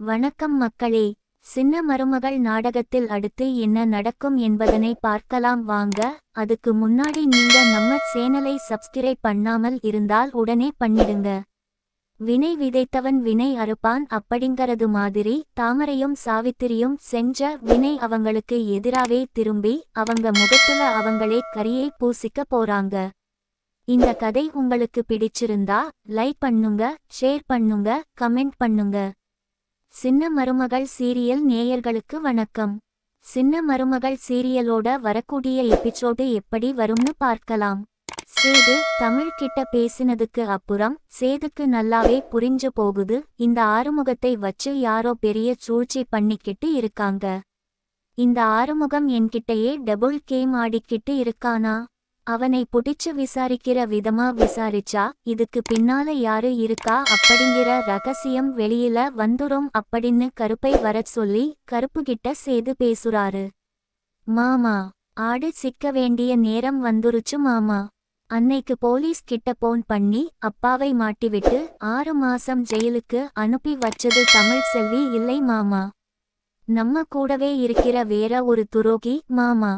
வணக்கம் மக்களே. சின்ன மருமகள் நாடகத்தில் அடுத்து என்ன நடக்கும் என்பதனை பார்க்கலாம் வாங்க. அதுக்கு முன்னாடி நீங்க நம்ம சேனலை சப்ஸ்கிரைப் பண்ணாமல் இருந்தால் உடனே பண்ணிடுங்க. வினை விதைத்தவன் வினை அறுப்பான் அப்படிங்கறது மாதிரி தாமரையும் சாவித்திரியும் செஞ்ச வினை அவங்களுக்கு எதிராவே திரும்பி அவங்க முகத்துல அவங்களே கரியை பூசிக்க போறாங்க. இந்த கதை உங்களுக்கு பிடிச்சிருந்தா லைக் பண்ணுங்க, ஷேர் பண்ணுங்க, கமெண்ட் பண்ணுங்க. சின்ன மருமகள் சீரியல் நேயர்களுக்கு வணக்கம். சின்ன மருமகள் சீரியலோட வரக்கூடிய எபிசோடு எப்படி வரும்னு பார்க்கலாம். சேது தமிழ் கிட்ட பேசினதுக்கு அப்புறம் சேதுக்கு நல்லாவே புரிஞ்சு போகுது. இந்த ஆறுமுகத்தை வச்சு யாரோ பெரிய சூழ்ச்சி பண்ணிக்கிட்டு இருக்காங்க. இந்த ஆறுமுகம் என்கிட்டயே டபுள் கேம் ஆடிக்கிட்டு இருக்கானா? அவனை புடிச்சு விசாரிக்கிற விதமா விசாரிச்சா இதுக்கு பின்னால யாரு இருக்கா அப்படிங்கிற ரகசியம் வெளியில வந்துரும் அப்படின்னு கருப்பை வரச் சொல்லி கருப்புகிட்ட சேது பேசுறாரு. மாமா, ஆடு சிக்க வேண்டிய நேரம் வந்துருச்சு மாமா. அன்னைக்கு போலீஸ் கிட்ட போன் பண்ணி அப்பாவை மாட்டிவிட்டு 6 மாசம் ஜெயிலுக்கு அனுப்பி வச்சது தமிழ் செல்வி இல்லை மாமா. நம்ம கூடவே இருக்கிற வேற ஒரு துரோகி மாமா.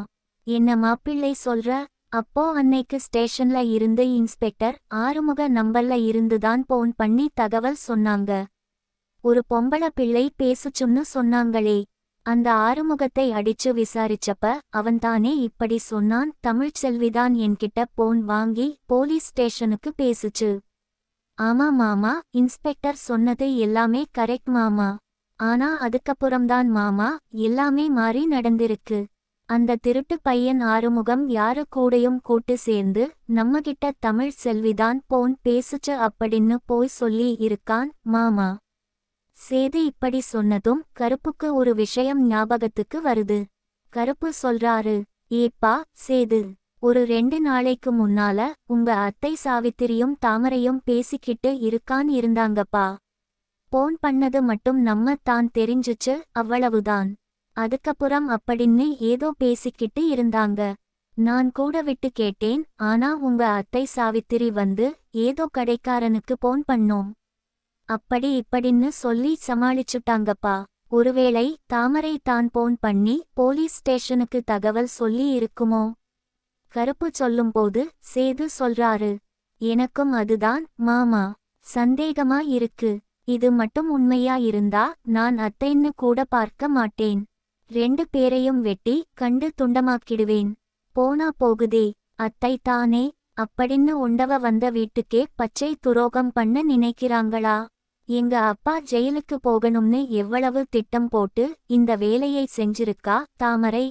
என்ன மாப்பிள்ளை சொல்ற? அப்போ அன்னைக்கு ஸ்டேஷன்ல இருந்து இன்ஸ்பெக்டர் ஆறுமுக நம்பர்ல இருந்துதான் போன் பண்ணி தகவல் சொன்னாங்க. ஒரு பொம்பள பிள்ளை பேசுச்சுன்னு சொன்னாங்களே. அந்த ஆறுமுகத்தை அடிச்சு விசாரிச்சப்ப அவன்தானே இப்படி சொன்னான். தமிழ்ச்செல்விதான் என்கிட்ட போன் வாங்கி போலீஸ் ஸ்டேஷனுக்கு பேசுச்சு. ஆமா மாமா, இன்ஸ்பெக்டர் சொன்னது எல்லாமே கரெக்ட் மாமா. ஆனா அதுக்கப்புறம்தான் மாமா எல்லாமே மாறி நடந்திருக்கு. அந்த திருட்டு பையன் ஆறுமுகம் யாரு கூடையும் கூட்டு சேர்ந்து நம்மகிட்ட தமிழ் செல்விதான் போன் பேசுச்சு அப்படின்னு போய் சொல்லி இருக்கான் மாமா. சேது இப்படி சொன்னதும் கருப்புக்கு ஒரு விஷயம் ஞாபகத்துக்கு வருது. கருப்பு சொல்றாரு, ஏப்பா சேது, ஒரு 2 நாளைக்கு முன்னால உங்க அத்தை சாவித்திரியும் தாமரையும் பேசிக்கிட்டு இருக்கான் இருந்தாங்கப்பா. போன் பண்ணது மட்டும் நம்ம தான் தெரிஞ்சுச்சு, அவ்வளவுதான். அதுக்கப்புறம் அப்படின்னு ஏதோ பேசிக்கிட்டு இருந்தாங்க. நான் கூட விட்டு கேட்டேன். ஆனா உங்க அத்தை சாவித்திரி வந்து ஏதோ கடைக்காரனுக்கு போன் பண்ணோம் அப்படி இப்படின்னு சொல்லி சமாளிச்சுட்டாங்கப்பா. ஒருவேளை தாமரை தான் போன் பண்ணி போலீஸ் ஸ்டேஷனுக்கு தகவல் சொல்லி இருக்குமோ? கருப்பு சொல்லும்போது சேது சொல்றாரு, எனக்கும் அதுதான் மாமா சந்தேகமா இருக்கு. இது மட்டும் உண்மையா இருந்தா நான் அத்தைன்னு கூட பார்க்க மாட்டேன். 2 பேரையும் வெட்டி கண்டு துண்டமாக்கிடுவேன். போனா போகுதே, அத்தை தானே அப்படின்னு உண்டவ வந்த வீட்டுக்கே பச்சை துரோகம் பண்ண நினைக்கிறாங்களா? எங்க அப்பா ஜெயிலுக்கு போகணும்னு எவ்வளவு திட்டம் போட்டு இந்த வேலையை செஞ்சிருக்கா தாமரை.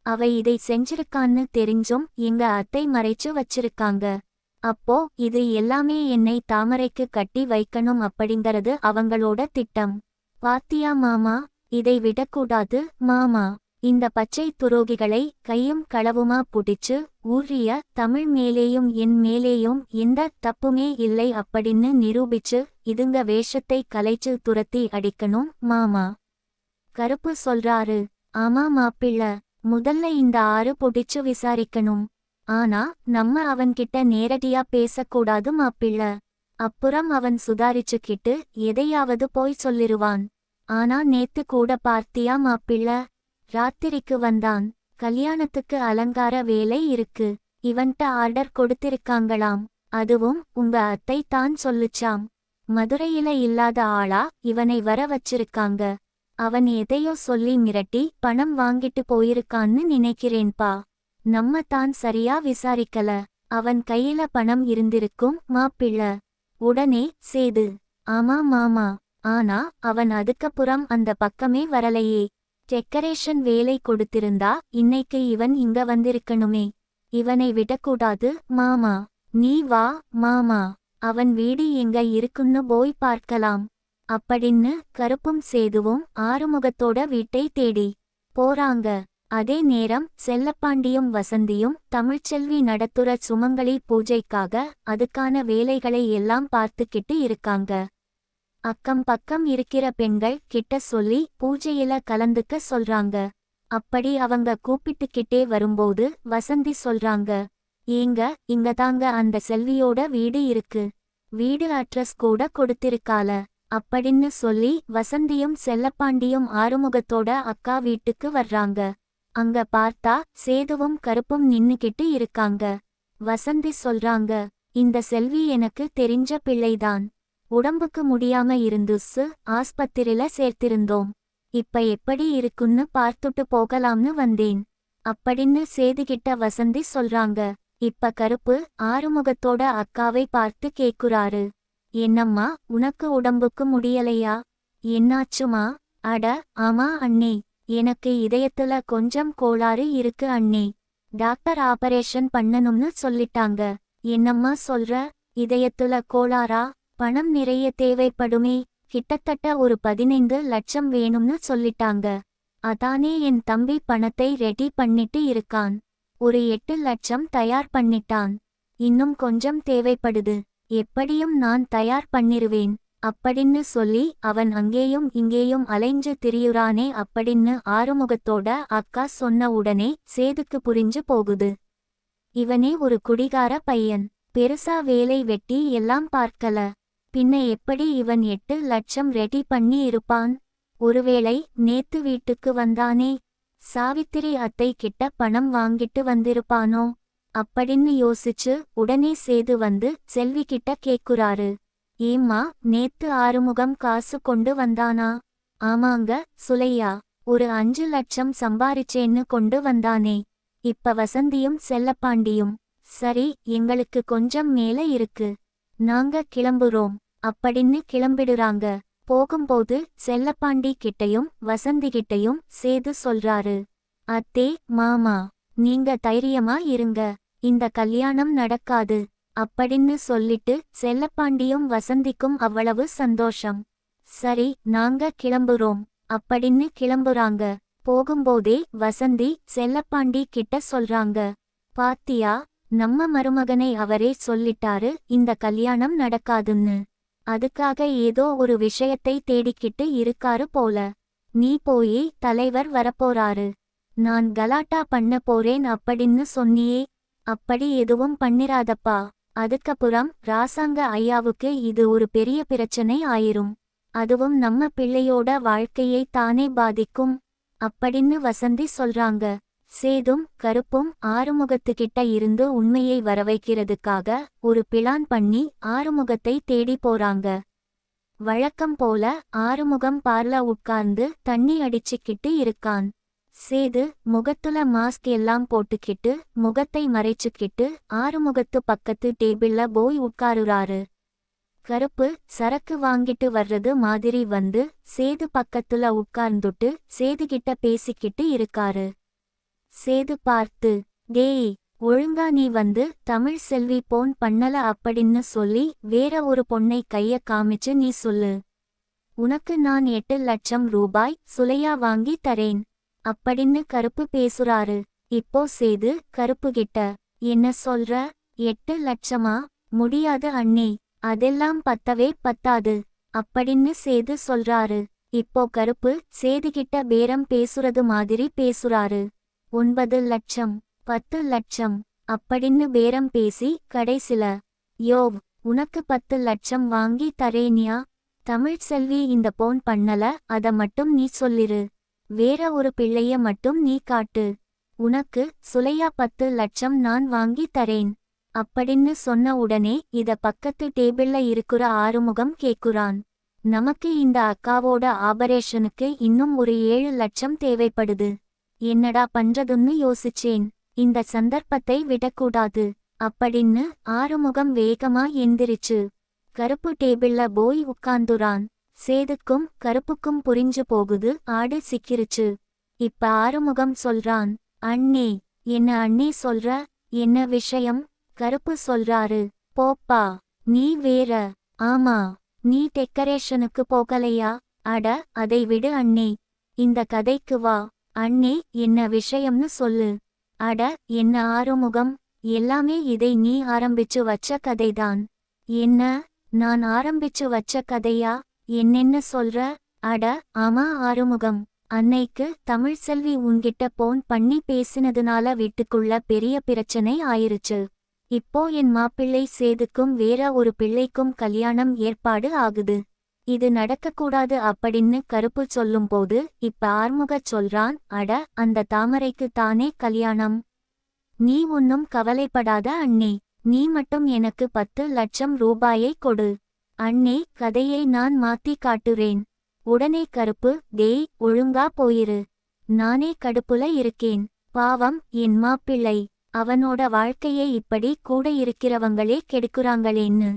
அவ இதை செஞ்சிருக்கான்னு தெரிஞ்சும் எங்க அத்தை மறைச்சு வச்சிருக்காங்க. அப்போ இது எல்லாமே என்னை தாமரைக்கு கட்டி வைக்கணும் அப்படிங்கறது அவங்களோட திட்டம். பாத்தியா மாமா, இதை விடக்கூடாது மாமா. இந்த பச்சை துரோகிகளை கையும் களவுமா புடிச்சு ஊறிய தமிழ் மேலேயும் என் மேலேயும் எந்த தப்புமே இல்லை அப்படின்னு நிரூபிச்சு இதுங்க வேஷத்தை கலைச்சு துரத்தி அடிக்கணும் மாமா. கருப்பு சொல்றாரு, ஆமா மாப்பிள்ள, முதல்ல இந்த 6 புடிச்சு விசாரிக்கணும். ஆனா நம்ம அவன்கிட்ட நேரடியா பேசக்கூடாது மாப்பிள்ள. அப்புறம் அவன் சுதாரிச்சுக்கிட்டு எதையாவது போய் சொல்லிருவான். ஆனா நேத்து கூட பார்த்தியா மாப்பிள்ள, ராத்திரிக்கு வந்தான். கல்யாணத்துக்கு அலங்கார வேலை இருக்கு, இவன்ட்ட ஆர்டர் கொடுத்திருக்காங்களாம். அதுவும் உங்க அத்தை தான் சொல்லுச்சாம். மதுரையில இல்லாத ஆளா இவனை வர வச்சிருக்காங்க. அவன் எதையோ சொல்லி மிரட்டி பணம் வாங்கிட்டு போயிருக்கான்னு நினைக்கிறேன்பா. நம்ம தான் சரியா விசாரிக்கல. அவன் கையில பணம் இருந்திருக்கும் மாப்பிள்ள. உடனே சேது, ஆமா மாமா. ஆனா அவன் அதுக்கப்புறம் அந்த பக்கமே வரலையே. டெக்கரேஷன் வேலை கொடுத்திருந்தா இன்னைக்கு இவன் இங்க வந்திருக்கணுமே. இவனை விடக்கூடாது மாமா. நீ வா மாமா, அவன் வீடு எங்க இருக்குன்னு போய் பார்க்கலாம் அப்படின்னு கருப்பும் சேதுவும் ஆறுமுகத்தோட வீட்டை தேடி போறாங்க. அதே நேரம் செல்லப்பாண்டியும் வசந்தியும் தமிழ்ச்செல்வி நடத்துற சுமங்கலி பூஜைக்காக அதுக்கான வேலைகளை எல்லாம் பார்த்துக்கிட்டு இருக்காங்க. அக்கம் பக்கம் இருக்கிற பெண்கள் கிட்ட சொல்லி பூஜையில கலந்துக்க சொல்றாங்க. அப்படி அவங்க கூப்பிட்டுக்கிட்டே வரும்போது வசந்தி சொல்றாங்க, ஏங்க இங்கதாங்க அந்த செல்வியோட வீடு இருக்கு. வீடு அட்ரஸ் கூட கொடுத்திருக்கால. அப்படின்னு சொல்லி வசந்தியும் செல்லப்பாண்டியும் ஆறுமுகத்தோட அக்கா வீட்டுக்கு வர்றாங்க. அங்க பார்த்தா சேதுவும் கருப்பும் நின்னுக்கிட்டு இருக்காங்க. வசந்தி சொல்றாங்க, இந்த செல்வி எனக்கு தெரிஞ்ச பிள்ளைதான். உடம்புக்கு முடியாம இருந்துச்சு, ஆஸ்பத்திரில சேர்த்திருந்தோம். இப்ப எப்படி இருக்குன்னு பார்த்துட்டு போகலாம்னு வந்தேன் அப்படின்னு சேதுகிட்ட வசந்தி சொல்றாங்க. இப்ப கருப்பு ஆறுமுகத்தோட அக்காவை பார்த்து கேக்குறாரு, என்னம்மா உனக்கு உடம்புக்கு முடியலையா? என்னாச்சுமா? அட ஆமா அண்ணே, எனக்கு இதயத்துல கொஞ்சம் கோளாறு இருக்கு அண்ணே. டாக்டர் ஆபரேஷன் பண்ணணும்னு சொல்லிட்டாங்க. என்னம்மா சொல்ற? இதயத்துல கோளாறா? பணம் நிறைய தேவைப்படுமே. கிட்டத்தட்ட ஒரு 15 லட்சம் வேணும்னு சொல்லிட்டாங்க. அதானே என் தம்பி பணத்தை ரெடி பண்ணிட்டு இருக்கான். ஒரு 8 லட்சம் தயார் பண்ணிட்டான். இன்னும் கொஞ்சம் தேவைப்படுது. எப்படியும் நான் தயார் பண்ணிருவேன் அப்படின்னு சொல்லி அவன் அங்கேயும் இங்கேயும் அலைஞ்சு திரியுறானே அப்படின்னு ஆறுமுகத்தோட அக்கா சொன்ன உடனே சேதுக்கு புரிஞ்சு போகுது. இவனே ஒரு குடிகார பையன். பெருசா வேலை வெட்டி எல்லாம் பார்க்கல. பின்ன எப்படி இவன் 8 லட்சம் ரெடி பண்ணி இருப்பான்? ஒருவேளை நேத்து வீட்டுக்கு வந்தானே, சாவித்திரி அத்தை கிட்ட பணம் வாங்கிட்டு வந்திருப்பானோ அப்படின்னு யோசிச்சு உடனே சேது வந்து செல்வி கிட்ட கேக்குறாரு, ஏம்மா நேத்து ஆறுமுகம் காசு கொண்டு வந்தானா? ஆமாங்க சுலையா, ஒரு 5 லட்சம் சம்பாரிச்சேன்னு கொண்டு வந்தானே. இப்ப வசந்தியும் செல்லப்பாண்டியும், சரி எங்களுக்கு கொஞ்சம் மேல இருக்கு, நாங்க கிளம்புறோம் அப்படின்னு கிளம்பிடுறாங்க. போகும்போது செல்லப்பாண்டி கிட்டையும் வசந்தி கிட்டையும் சேது சொல்றாரு, அத்தே மாமா நீங்க தைரியமா இருங்க, இந்த கல்யாணம் நடக்காது அப்படின்னு சொல்லிட்டு செல்லப்பாண்டியும் வசந்திக்கும் அவ்வளவு சந்தோஷம். சரி நாங்க கிளம்புறோம் அப்படின்னு கிளம்புறாங்க. போகும்போதே வசந்தி செல்லப்பாண்டி கிட்ட சொல்றாங்க, பாத்தியா நம்ம மருமகனை அவரே சொல்லிட்டாரு இந்த கல்யாணம் நடக்காதுன்னு. அதுக்காக ஏதோ ஒரு விஷயத்தை தேடிக்கிட்டு இருக்காரு போல. நீ போய் தலைவர் வரப்போறாரு, நான் கலாட்டா பண்ண போறேன் அப்படின்னு சொன்னியே, அப்படி எதுவும் பண்ணிராதப்பா. அதுக்கப்புறம் ராசாங்க ஐயாவுக்கு இது ஒரு பெரிய பிரச்சனை ஆயிரும். அதுவும் நம்ம பிள்ளையோட வாழ்க்கையை தானே பாதிக்கும் அப்படின்னு வசந்தி சொல்றாங்க. சேதும் கருப்பும் ஆறுமுகத்துக்கிட்ட இருந்து உண்மையை வரவைக்கிறதுக்காக ஒரு பிளான் பண்ணி ஆறுமுகத்தை தேடி போறாங்க. வழக்கம் போல ஆறுமுகம் பார்ல உட்கார்ந்து தண்ணி அடிச்சுக்கிட்டு இருக்கான். சேது முகத்துல மாஸ்க் எல்லாம் போட்டுக்கிட்டு முகத்தை மறைச்சுக்கிட்டு ஆறுமுகத்து பக்கத்து டேபிள்ல போய் உட்காருறாரு. கருப்பு சரக்கு வாங்கிட்டு வர்றது மாதிரி வந்து சேது பக்கத்துல உட்கார்ந்துட்டு சேதுகிட்ட பேசிக்கிட்டு இருக்காரு. சேது பார்த்து, டேய் ஒழுங்கா நீ வந்து தமிழ் செல்வி போன் பண்ணல அப்படின்னு சொல்லி வேற ஒரு பொண்ணை கைய காமிச்சு நீ சொல்லு. உனக்கு நான் 8 லட்சம் ரூபாய் சுலையா வாங்கி தரேன் அப்படின்னு கருப்பு பேசுறாரு. இப்போ சேது கருப்புகிட்ட, என்ன சொல்ற? 8 லட்சமா? முடியாது அண்ணே, அதெல்லாம் பத்தவே பத்தாது அப்படின்னு சேது சொல்றாரு. இப்போ கருப்பு சேதுகிட்ட பேரம் பேசுறது மாதிரி பேசுறாரு. 9 லட்சம் 10 லட்சம் அப்படின்னு பேரம் பேசி கடைசில, யோவ் உனக்கு 10 லட்சம் வாங்கி தரேனியா? தமிழ் செல்வி இந்த போன் பண்ணல, அத மட்டும் நீ சொல்லிரு. வேற ஒரு பிள்ளைய மட்டும் நீ காட்டு. உனக்கு சுலையா 10 லட்சம் நான் வாங்கி தரேன் அப்படின்னு சொன்ன உடனே இத பக்கத்து டேபிள்ல இருக்கிற ஆறுமுகம் கேக்குறான். நமக்கு இந்த அக்காவோட ஆபரேஷனுக்கு இன்னும் ஒரு 7 லட்சம் தேவைப்படுது. என்னடா பண்றதுன்னு யோசிச்சேன். இந்த சந்தர்ப்பத்தை விடக்கூடாது அப்படின்னு ஆறுமுகம் வேகமா எந்திரிச்சு கருப்பு டேபிள்ல போய் உட்கார்ந்துறான். சேதுக்கும் கருப்புக்கும் புரிஞ்சு போகுது ஆடு சிக்கிருச்சு. இப்ப ஆறுமுகம் சொல்றான், அண்ணே. என்ன அண்ணே சொல்ற? என்ன விஷயம்? கருப்பு சொல்றாரு, போப்பா நீ வேற. ஆமா நீ டெக்கரேஷனுக்கு போகலையா? அட அதை விடு அண்ணே, இந்த கதைக்கு வா. அண்ணே என்ன விஷயம்னு சொல்லு. அட என்ன ஆறுமுகம், எல்லாமே இதை நீ ஆரம்பிச்சு வச்ச கதைதான். என்ன நான் ஆரம்பிச்சு வச்ச கதையா? என்னென்ன சொல்ற? அட ஆமா ஆறுமுகம், அன்னைக்கு தமிழ்செல்வி உன்கிட்ட போன் பண்ணி பேசினதுனால வீட்டுக்குள்ள பெரிய பிரச்சனை ஆயிருச்சு. இப்போ என் மாப்பிள்ளை சேதுக்கும் வேற ஒரு பிள்ளைக்கும் கல்யாணம் ஏற்பாடு ஆகுது. இது நடக்கக்கூடாது அப்படின்னு கருப்பு சொல்லும்போது இப்ப ஆறுமுகச் சொல்றான், அட அந்த தாமரைக்கு தானே கல்யாணம். நீ ஒன்னும் கவலைப்படாத அண்ணே, நீ மட்டும் எனக்கு 10 லட்சம் ரூபாயை கொடு. அண்ணே, கதையை நான் மாத்தி காட்டுறேன். உடனே கருப்பு, டேய் ஒழுங்கா போயிரு, நானே கடுப்புல இருக்கேன். பாவம் என் மாப்பிள்ளை, அவனோட வாழ்க்கையை இப்படி கூட இருக்கிறவங்களே கெடுக்குறாங்களேன்னு.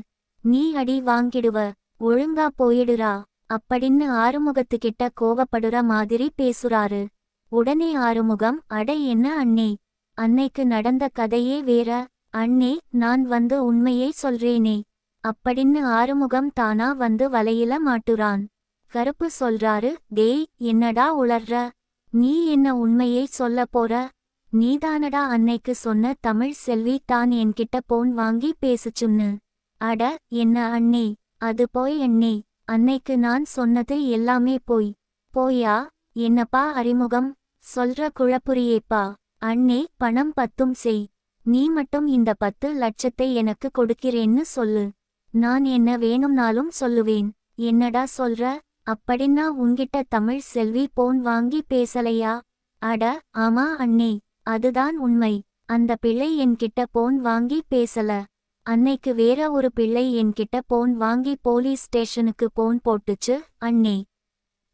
நீ அடி வாங்கிடுவ, ஒழுங்கா போயிடுறா அப்படின்னு ஆறுமுகத்துக்கிட்ட கோவப்படுற மாதிரி பேசுறாரு. உடனே ஆறுமுகம், அட என்ன அண்ணே, அன்னைக்கு நடந்த கதையே வேற. அண்ணே, நான் வந்து உண்மையை சொல்றேனே அப்படின்னு ஆறுமுகம் தானா வந்து வலையில மாட்டுறான். கருப்பு சொல்றாரு, டேய் என்னடா உளர்ற, நீ என்ன உண்மையை சொல்ல போற? நீதானடா அன்னைக்கு சொன்ன தமிழ் செல்வி தான் என்கிட்ட போன் வாங்கி பேசுச்சுன்னு. அட என்ன அண்ணே, அது போய் அண்ணே, அன்னைக்கு நான் சொன்னது எல்லாமே போய். போயா? என்னப்பா அறிமுகம் சொல்ற குழப்புறியேப்பா. அண்ணே, பணம் 10 செய், நீ மட்டும் இந்த 10 லட்சத்தை எனக்கு கொடுக்கிறேன்னு சொல்லு, நான் என்ன வேணும்னாலும் சொல்லுவேன். என்னடா சொல்ற? அப்படின்னா உன்கிட்ட தமிழ் செல்வி போன் வாங்கி பேசலையா? அட ஆமா அண்ணே, அதுதான் உண்மை. அந்த பிள்ளை என்கிட்ட போன் வாங்கி பேசல. அன்னைக்கு வேற ஒரு பிள்ளை என்கிட்ட போன் வாங்கி போலீஸ் ஸ்டேஷனுக்கு போன் போட்டுச்சு அண்ணே.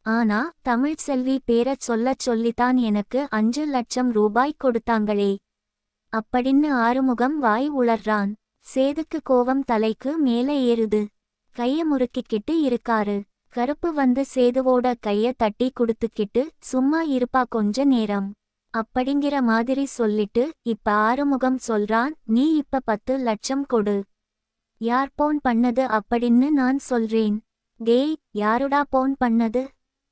ஆனா தமிழ் செல்வி பேரச் சொல்லச் சொல்லித்தான் எனக்கு 5 லட்சம் ரூபாய் கொடுத்தாங்களே அப்படின்னு ஆறுமுகம் வாய் உளர்றான். சேதுக்கு கோவம் தலைக்கு மேல ஏறுது. கைய முறுக்கிக்கிட்டு இருக்காரு. கருப்பு வந்து சேதுவோட கைய தட்டி குடுத்துக்கிட்டு, சும்மா இருப்பா கொஞ்ச நேரம் அப்படிங்கிற மாதிரி சொல்லிட்டு இப்ப ஆறுமுகம் சொல்றான், நீ இப்ப 10 லட்சம் கொடு. யார் போன் பண்ணது அப்படின்னு நான் சொல்றேன். டேய் யாருடா போன் பண்ணது?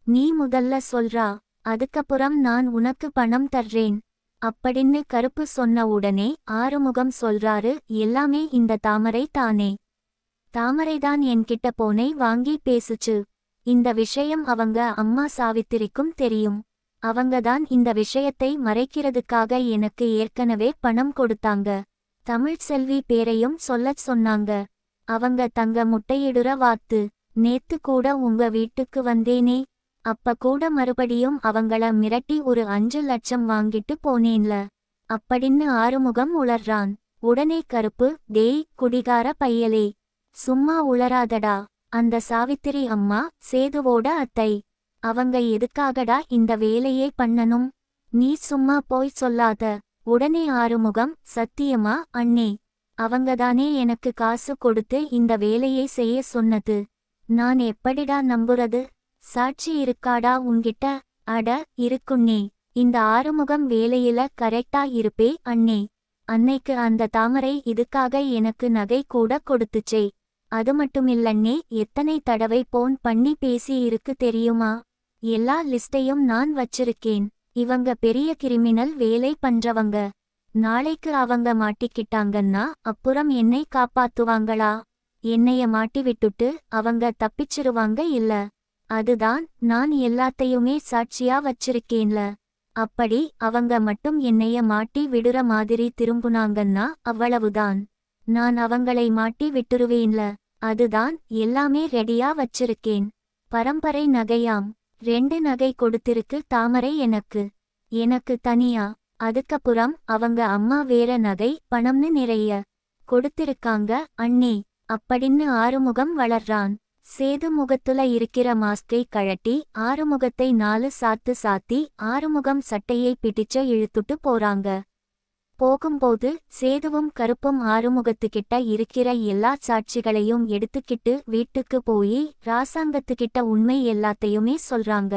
நீ முதல்ல சொல்றா, அதுக்கப்புறம் நான் உனக்கு பணம் தர்றேன் அப்படின்னு கருப்பு சொன்ன உடனே ஆறுமுகம் சொல்றாரு, எல்லாமே இந்த தாமரை தானே. தாமரைதான் என்கிட்ட போனை வாங்கி பேசுச்சு. இந்த விஷயம் அவங்க அம்மா சாவித்திரிக்கும் தெரியும். அவங்கதான் இந்த விஷயத்தை மறைக்கிறதுக்காக எனக்கு ஏற்கனவே பணம் கொடுத்தாங்க. தமிழ் செல்வி பேரையும் சொல்லச் சொன்னாங்க. அவங்க தங்க முட்டையிடுற வாத்து. நேத்து கூட உங்க வீட்டுக்கு வந்தேனே, அப்ப கூட மறுபடியும் அவங்கள மிரட்டி ஒரு 5 லட்சம் வாங்கிட்டு போனேன்ல அப்படின்னு ஆறுமுகம் உளர்றான். உடனே கருப்பு, டேய் குடிகார பையலே, சும்மா உளராதடா. அந்த சாவித்திரி அம்மா சேதுவோட அத்தை. அவங்க எதுக்காகடா இந்த வேலையே பண்ணணும்? நீ சும்மா போய் சொல்லாத. உடனே ஆறுமுகம், சத்தியமா அண்ணே, அவங்கதானே எனக்கு காசு கொடுத்து இந்த வேலையை செய்ய சொன்னது. நான் எப்படிடா நம்புறது? சாட்சி இருக்காடா உன்கிட்ட? அட இருக்குன்னே, இந்த ஆறுமுகம் வேலையில கரெக்டா இருப்பே அண்ணே. அன்னைக்கு அந்த தாமரை இதுக்காக எனக்கு நகை கூட கொடுத்துச்சே. அது மட்டுமில்லண்ணே, எத்தனை தடவை போன் பண்ணி பேசி இருக்கு தெரியுமா? எல்லா லிஸ்டையும் நான் வச்சிருக்கேன். இவங்க பெரிய கிரிமினல் வேலை பண்றவங்க. நாளைக்கு அவங்க மாட்டிக்கிட்டாங்கன்னா அப்புறம் என்னை காப்பாத்துவாங்களா? என்னைய மாட்டி விட்டுட்டு அவங்க தப்பிச்சிருவாங்க இல்ல? அதுதான் நான் எல்லாத்தையுமே சாட்சியா வச்சிருக்கேன்ல. அப்படி அவங்க மட்டும் என்னைய மாட்டி விடுற மாதிரி திரும்புனாங்கன்னா அவ்வளவுதான், நான் அவங்களை மாட்டி விட்டுருவேன்ல. அதுதான் எல்லாமே ரெடியா வச்சிருக்கேன். பரம்பரை நகையாம். 2 நகை கொடுத்திருக்கு தாமரை எனக்கு. எனக்கு தனியா. அதுக்கப்புறம் அவங்க அம்மா வேற நகை பணம்னு நிறைய கொடுத்திருக்காங்க அண்ணே அப்படின்னு ஆறுமுகம் வளர்றான். சேது முகத்துல இருக்கிற மாஸ்கை கழட்டி ஆறுமுகத்தை 4 சாத்து சாத்தி ஆறுமுகம் சட்டையை பிடிச்ச இழுத்துட்டு போறாங்க. போகும்போது சேதுவும் கருப்பும் ஆறுமுகத்துக்கிட்ட இருக்கிற எல்லா சாட்சிகளையும் எடுத்துக்கிட்டு வீட்டுக்கு போய் ராசாங்கத்துக்கிட்ட உண்மை எல்லாத்தையுமே சொல்றாங்க.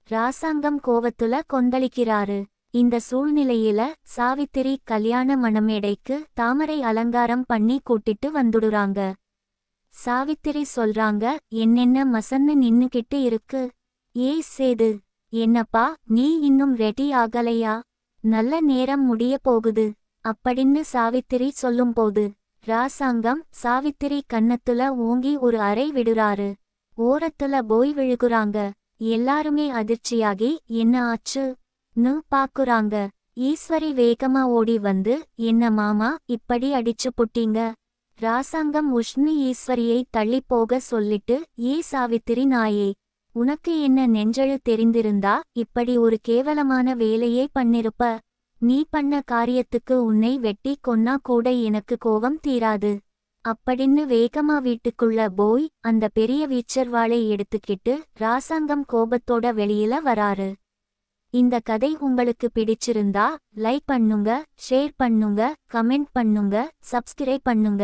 ராசாங்கம் கோவத்துல கொந்தளிக்கிறாரு. இந்த சூழ்நிலையில சாவித்திரி கல்யாண மணமேடைக்கு தாமரை அலங்காரம் பண்ணி கூட்டிட்டு வந்துடுறாங்க. சாவித்திரி சொல்றாங்க, என்னென்ன மசன்னு நின்னுக்கிட்டு இருக்கு? ஏய் சேது, என்னப்பா நீ இன்னும் ரெடி ஆகலையா? நல்ல நேரம் முடிய போகுது அப்படின்னு சாவித்திரி சொல்லும்போது ராசாங்கம் சாவித்திரி கன்னத்துல ஓங்கி ஒரு அறை விடுறாரு. ஓரத்துல போய் விழுகுறாங்க. எல்லாருமே அதிர்ச்சியாகி என்ன ஆச்சு ன்னு பாக்குறாங்க. ஈஸ்வரி வேகமா ஓடி வந்து, என்ன மாமா இப்படி அடிச்சு புட்டீங்க? ராசாங்கம் உஷ்ணு ஈஸ்வரியை தள்ளிப்போக சொல்லிட்டு, ஏ சாவித்திரி நாயே, உனக்கு என்ன நெஞ்சழு தெரிந்திருந்தா இப்படி ஒரு கேவலமான வேலையே பண்ணிருப்ப. நீ பண்ண காரியத்துக்கு உன்னை வெட்டி கொன்னா கூட எனக்கு கோவம் தீராது. அப்படின்னு வேகமா வீட்டுக்குள்ள போய் அந்த பெரிய வீச்சர்வாளை எடுத்துக்கிட்டு ராசாங்கம் கோபத்தோட வெளியில வராரு. இந்த கதை உங்களுக்கு பிடிச்சிருந்தா லைக் பண்ணுங்க, ஷேர் பண்ணுங்க, கமெண்ட் பண்ணுங்க, சப்ஸ்கிரைப் பண்ணுங்க.